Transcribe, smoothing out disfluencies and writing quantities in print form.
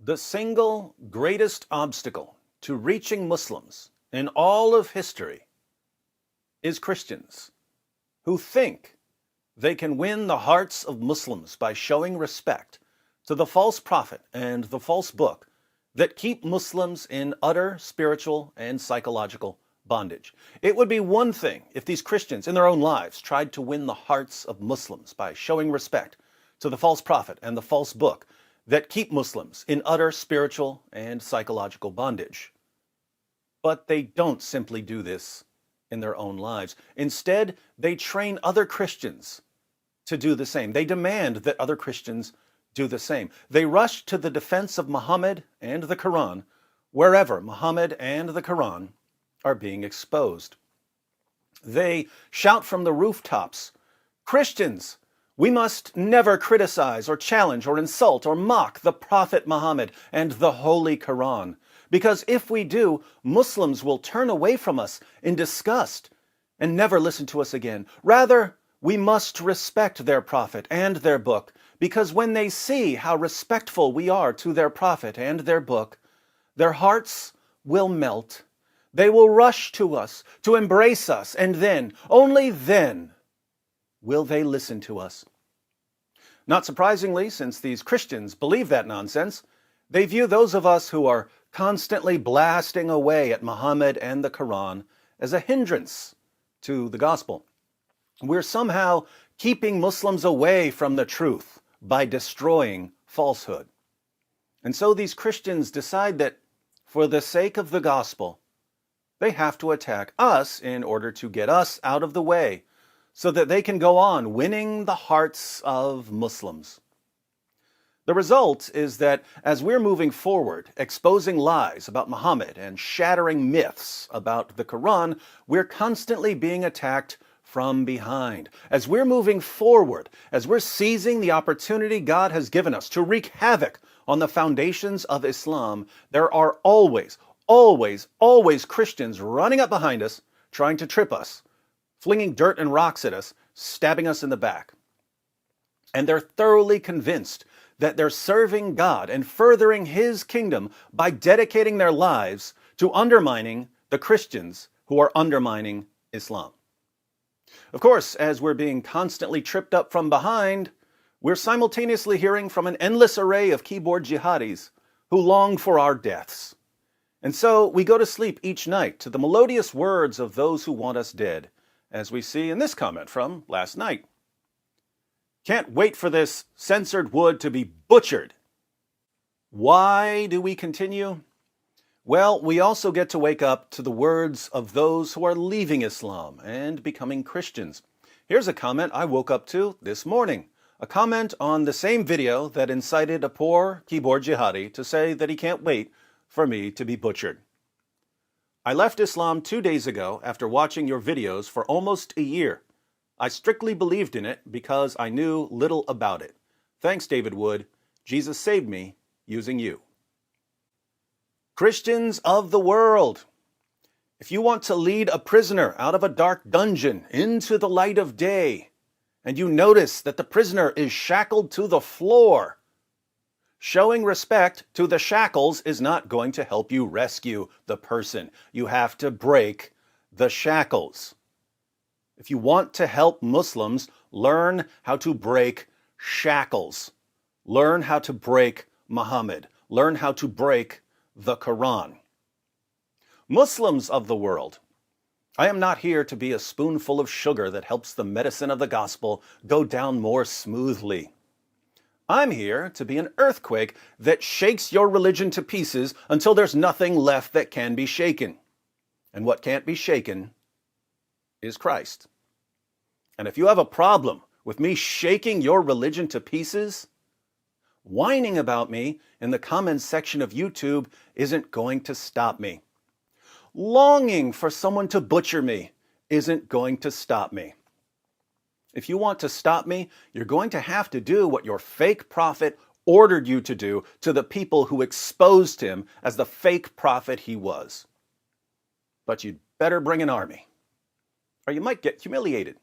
The single greatest obstacle to reaching Muslims in all of history is Christians who think they can win the hearts of Muslims by showing respect to the false prophet and the false book that keep Muslims in utter spiritual and psychological bondage. It would be one thing if these Christians in their own lives tried to win the hearts of Muslims by showing respect to the false prophet and the false book that keep Muslims in utter spiritual and psychological bondage. But they don't simply do this in their own lives. Instead, they train other Christians to do the same. They demand that other Christians do the same. They rush to the defense of Muhammad and the Quran wherever Muhammad and the Quran are being exposed. They shout from the rooftops, "Christians, we must never criticize or challenge or insult or mock the Prophet Muhammad and the Holy Quran, because if we do, Muslims will turn away from us in disgust and never listen to us again. Rather, we must respect their prophet and their book, because when they see how respectful we are to their prophet and their book, their hearts will melt. They will rush to us to embrace us, and then, only then, will they listen to us." Not surprisingly, since these Christians believe that nonsense, they view those of us who are constantly blasting away at Muhammad and the Quran as a hindrance to the gospel. We're somehow keeping Muslims away from the truth by destroying falsehood. And so these Christians decide that for the sake of the gospel, they have to attack us in order to get us out of the way so that they can go on winning the hearts of Muslims. The result is that as we're moving forward, exposing lies about Muhammad and shattering myths about the Quran, we're constantly being attacked from behind. As we're moving forward, as we're seizing the opportunity God has given us to wreak havoc on the foundations of Islam, there are always Christians running up behind us, trying to trip us, flinging dirt and rocks at us, stabbing us in the back. And they're thoroughly convinced that they're serving God and furthering His kingdom by dedicating their lives to undermining the Christians who are undermining Islam. Of course, as we're being constantly tripped up from behind, we're simultaneously hearing from an endless array of keyboard jihadis who long for our deaths. And so we go to sleep each night to the melodious words of those who want us dead, as we see in this comment from last night. "Can't wait for this censored wood to be butchered." Why do we continue? Well, we also get to wake up to the words of those who are leaving Islam and becoming Christians. Here's a comment I woke up to this morning. A comment on the same video that incited a poor keyboard jihadi to say that he can't wait for me to be butchered. "I left Islam 2 days ago after watching your videos for almost a year. I strictly believed in it because I knew little about it. Thanks, David Wood. Jesus saved me using you." Christians of the world, if you want to lead a prisoner out of a dark dungeon into the light of day, and you notice that the prisoner is shackled to the floor, showing respect to the shackles is not going to help you rescue the person. You have to break the shackles. If you want to help Muslims, learn how to break shackles. Learn how to break Muhammad. Learn how to break the Quran. Muslims of the world, I am not here to be a spoonful of sugar that helps the medicine of the gospel go down more smoothly. I'm here to be an earthquake that shakes your religion to pieces until there's nothing left that can be shaken. And what can't be shaken is Christ. And if you have a problem with me shaking your religion to pieces, whining about me in the comments section of YouTube isn't going to stop me. Longing for someone to butcher me isn't going to stop me. If you want to stop me, you're going to have to do what your fake prophet ordered you to do to the people who exposed him as the fake prophet he was. But you'd better bring an army, or you might get humiliated.